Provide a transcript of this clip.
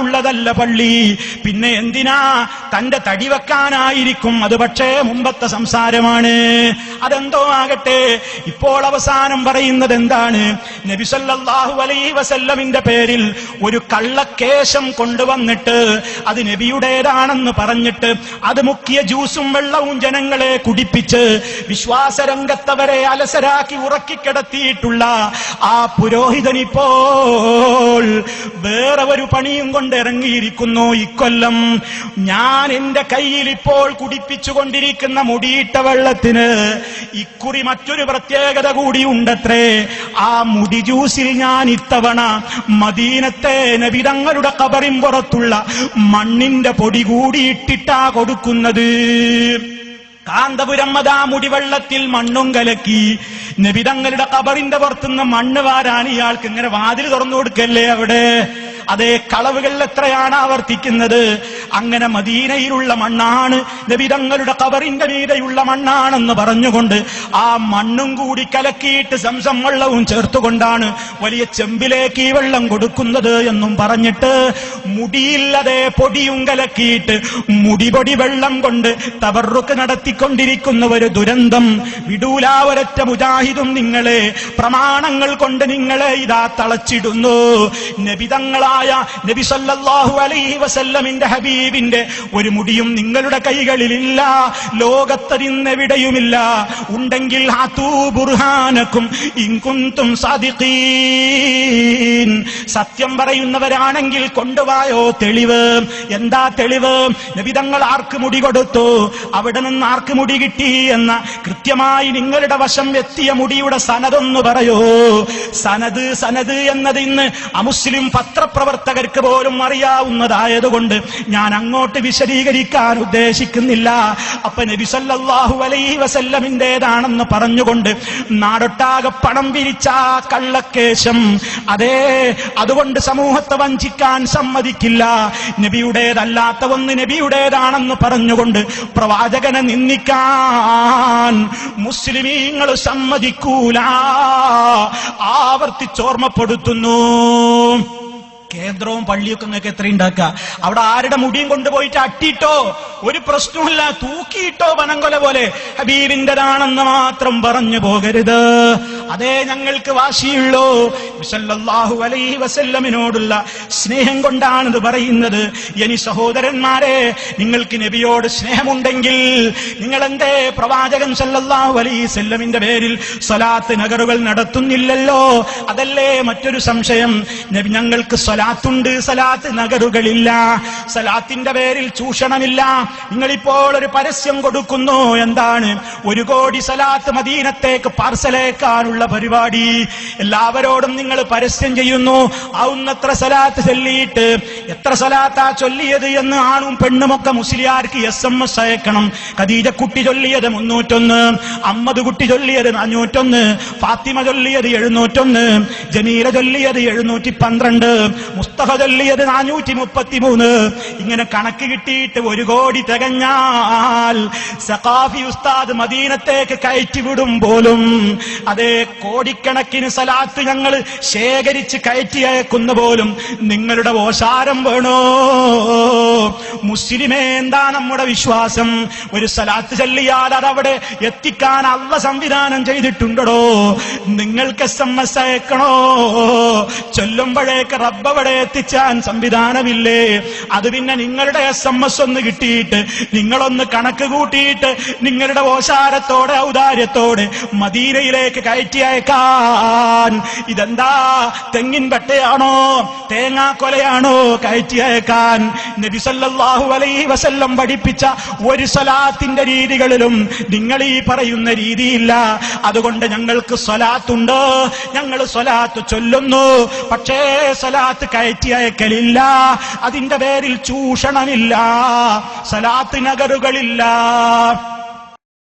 ഉള്ളതല്ല പള്ളി, പിന്നെ എന്തിനാ? തന്റെ തടി വെക്കാനായിരിക്കും. അത് പക്ഷേ മുമ്പത്തെ സംസാരമാണ്. അതെന്തോ ആകട്ടെ, ഇപ്പോൾ അവസാനം പറയുന്നത് എന്താണ്? നബി സല്ലല്ലാഹു അലൈഹി വസല്ലമിന്റെ പേരിൽ ഒരു കള്ളക്കേശം കൊണ്ടുവന്നിട്ട് അത് നബിയുടേതാണെന്ന് പറഞ്ഞിട്ട് അത് മുക്കിയ ജ്യൂസും വെള്ളവും ജനങ്ങളെ കുടിപ്പിച്ച് വിശ്വാസരംഗത്തവരെ അലസരാക്കി ഉറക്കിക്കിടത്തിയിട്ടുള്ള ആ പുരോഹിതനിപ്പോൾ വേറെ ഒരു പണിയും കൊണ്ട് ഇറങ്ങിയിരിക്കുന്നു. ഇക്കൊല്ലം ഞാൻ എന്റെ കയ്യിൽ ഇപ്പോൾ കുടിപ്പിച്ചുകൊണ്ടിരിക്കുന്ന മുടിയിട്ട വെള്ളത്തിന് ഇക്കുറി മറ്റൊരു പ്രത്യേകത കൂടി ഉണ്ടത്രേ. ആ മുടി ജ്യൂസിൽ ഞാൻ ഇത്തവണ മദീനത്തെ നബി തങ്ങളുടെ ഖബറിൻ പുറത്തുള്ള മണ്ണിന്റെ പൊടി കൂടി ഇട്ടിട്ടാ കൊടുക്കുന്നത്. കാന്തപുരം അതാ മുടിവെള്ളത്തിൽ മണ്ണും കലക്കി നബി തങ്ങളുടെ ഖബറിന്റെ പുറത്തുനിന്ന് മണ്ണ് വാരാൻ ഇയാൾക്ക് ഇങ്ങനെ വാതിൽ തുറന്നു കൊടുക്കല്ലേ അവിടെ? അതേ കളവുകൾ എത്രയാണ് ആവർത്തിക്കുന്നത്. അങ്ങനെ മദീനയിലുള്ള മണ്ണാണ്, നബി തങ്ങളുടെ ഖബറിന്റെ മീതെയുള്ള മണ്ണാണെന്ന് പറഞ്ഞുകൊണ്ട് ആ മണ്ണും കൂടി കലക്കിയിട്ട് സംസം വെള്ളവും ചേർത്തുകൊണ്ടാണ് വലിയ ചെമ്പിലേക്ക് ഈ വെള്ളം കൊടുക്കുന്നത് എന്നും പറഞ്ഞിട്ട് മുടിയില്ലതെ പൊടിയും കലക്കിയിട്ട് മുടിപൊടി വെള്ളം കൊണ്ട് തബറുക്ക് നടത്തിക്കൊണ്ടിരിക്കുന്ന ഒരു ദുരന്തം വിടൂല ഒരൊറ്റ മുജാഹിദും. നിങ്ങളെ പ്രമാണങ്ങൾ കൊണ്ട് നിങ്ങളെ ഇതാ തളച്ചിടുന്നു. നബിതങ്ങളായ നബി സല്ലല്ലാഹു അലൈഹി വസല്ലമിന്റെ ഹബീബിന്റെ ഒരു മുടിയും നിങ്ങളുടെ കൈകളിലില്ല, ലോകത്തരിന്നെവിടെയുമില്ല. ഉണ്ടെങ്കിൽ ഹാതൂ ബുർഹാനക്കും ഇൻ കുൻതും സാദിഖീൻ, സത്യം പറയുന്നവരാണെങ്കിൽ കൊണ്ടുവായോ തെളിവ്. എന്താ തെളിവ്? നബിതങ്ങൾ ആർക്ക് മുടി കൊടുത്തു, അവിടെ നിന്ന് ആർക്ക് മുടി കിട്ടി എന്ന കൃത്യമായി നിങ്ങളുടെ വശം എത്തിയ മുടിയുടെ സനദൊന്നു പറയോ. സനദ് എന്നത് ഇന്ന് അമുസ്ലിം പത്രപ്രവർത്തകർക്ക് പോലും അറിയാവുന്നതായതുകൊണ്ട് ഞാൻ അങ്ങോട്ട് വിശദീകരിക്കാൻ ഉദ്ദേശിക്കുന്നില്ല. അപ്പൊ നബി സല്ലല്ലാഹു അലൈഹി വസല്ലമിന്റേതാണെന്ന് പറഞ്ഞുകൊണ്ട് നാടൊട്ടാകെ പണം വിരിച്ച കള്ളക്കേശം, അതേ അതുകൊണ്ട് സമൂഹത്തെ വഞ്ചിക്കാൻ സമ്മതിക്കില്ല. നബിയുടേതല്ലാത്ത ഒന്ന് നബിയുടേതാണെന്ന് പറഞ്ഞുകൊണ്ട് പ്രവാചകനെ നിന്ദിക്കാൻ മുസ്ലിമീങ്ങൾ സമ്മതിക്കൂല. ആവർത്തിച്ചോർമ്മപ്പെടുത്തുന്നു. കേന്ദ്രവും പള്ളിയൊക്കെ നിങ്ങൾക്ക് എത്ര ഉണ്ടാക്കുക? അവിടെ ആരുടെ മുടിയും കൊണ്ടുപോയിട്ട് അട്ടിയിട്ടോ ഒരു പ്രശ്നമില്ല, തൂക്കിയിട്ടോ വനംകൊല പോലെ ഹബീബിന്റെതാണെന്ന് മാത്രം പറഞ്ഞു പോകരുത്. അതേ ഞങ്ങൾക്ക് വാശിയുള്ളൂ. സല്ലല്ലാഹു അലൈഹി വസല്ലമിനോടുള്ള സ്നേഹം കൊണ്ടാണിത് പറയുന്നത്. ഇനി സഹോദരന്മാരെ, നിങ്ങൾക്ക് നബിയോട് സ്നേഹമുണ്ടെങ്കിൽ നിങ്ങൾ എന്തേ പ്രവാചകൻ സല്ലല്ലാഹു അലൈഹി വസല്ലമിന്റെ പേരിൽ സ്വലാത്ത് നഗറുകൾ നടത്തുന്നില്ലല്ലോ? അതല്ലേ മറ്റൊരു സംശയം. നബി ഞങ്ങൾക്ക് സ്വലാത്തുണ്ട്, സ്വലാത്ത് നഗറുകളില്ല. സ്വലാത്തിന്റെ പേരിൽ ചൂഷണമില്ല. നിങ്ങളിപ്പോൾ ഒരു പരസ്യം കൊടുക്കുന്നു. എന്താണ്? 1 കോടി സ്വലാത്ത് മദീനത്തേക്ക് പാർസലേക്കാനുള്ള പരിപാടി. എല്ലാവരോടും നിങ്ങൾ പരസ്യം ചെയ്യുന്നു. ആവുന്നത്ര സ്വലാത്ത് ചൊല്ലിയിട്ട് എത്ര സ്വലാത്താ ചൊല്ലിയത് എന്ന് ആണും പെണ്ണുമൊക്കെ മുസ്ലിയാർക്ക് SMS അയക്കണം. ഖദീജ കുട്ടി ചൊല്ലിയത് 301, അമ്മദ് കുട്ടി ചൊല്ലിയത് 401, ഫാത്തിമ ചൊല്ലിയത് 701, ജമീല ചൊല്ലിയത് 712, മുസ്തഫ ചൊല്ലിയത് 433. ഇങ്ങനെ കണക്ക് കിട്ടിയിട്ട് 1 കോടി തികഞ്ഞാൽ സഖാഫി ഉസ്താദ് മദീനത്തേക്ക് കയറ്റിവിടും പോലും അതേ കോടിക്കണക്കിന് സലാത്ത് ഞങ്ങൾ ശേഖരിച്ച് കയറ്റി അയക്കുന്ന പോലും നിങ്ങളുടെ ഓശാരം വേണോ? മുസ്ലിമേ, എന്താ നമ്മുടെ വിശ്വാസം? ഒരു സലാത്ത് ചൊല്ലിയാൽ അതവിടെ എത്തിക്കാൻ അള്ള സംവിധാനം ചെയ്തിട്ടുണ്ടോ? നിങ്ങൾക്ക് SMS അയക്കണോ? ചൊല്ലുമ്പോഴേക്ക് റബ്ബവിടെ എത്തിച്ചാൻ സംവിധാനമില്ലേ? അത് പിന്നെ നിങ്ങളുടെ SMS ഒന്ന് കിട്ടിയിട്ട് നിങ്ങളൊന്ന് കണക്ക് കൂട്ടിയിട്ട് നിങ്ങളുടെ ഓശാരത്തോടെ ഔദാര്യത്തോടെ മദീനയിലേക്ക് കയറ്റി അയക്കാൻ ഇതെന്താ തെങ്ങിൻ പട്ടയാണോ തേങ്ങാക്കൊലയാണോ കയറ്റി അയക്കാൻ? നബി സല്ലല്ലാഹു അലൈഹി വസല്ലം പഠിപ്പിച്ച ഒരു സ്വലാത്തിന്റെ രീതികളിലും നിങ്ങൾ ഈ പറയുന്ന രീതിയില്ല. അതുകൊണ്ട് ഞങ്ങൾക്ക് സ്വലാത്തുണ്ട്, ഞങ്ങൾ സ്വലാത്ത് ചൊല്ലുന്നു, പക്ഷേ സ്വലാത്ത് കയറ്റി അയക്കലില്ല. അതിന്റെ പേരിൽ ചൂഷണമില്ല, സ്വലാത്ത് നഗറുകളില്ല.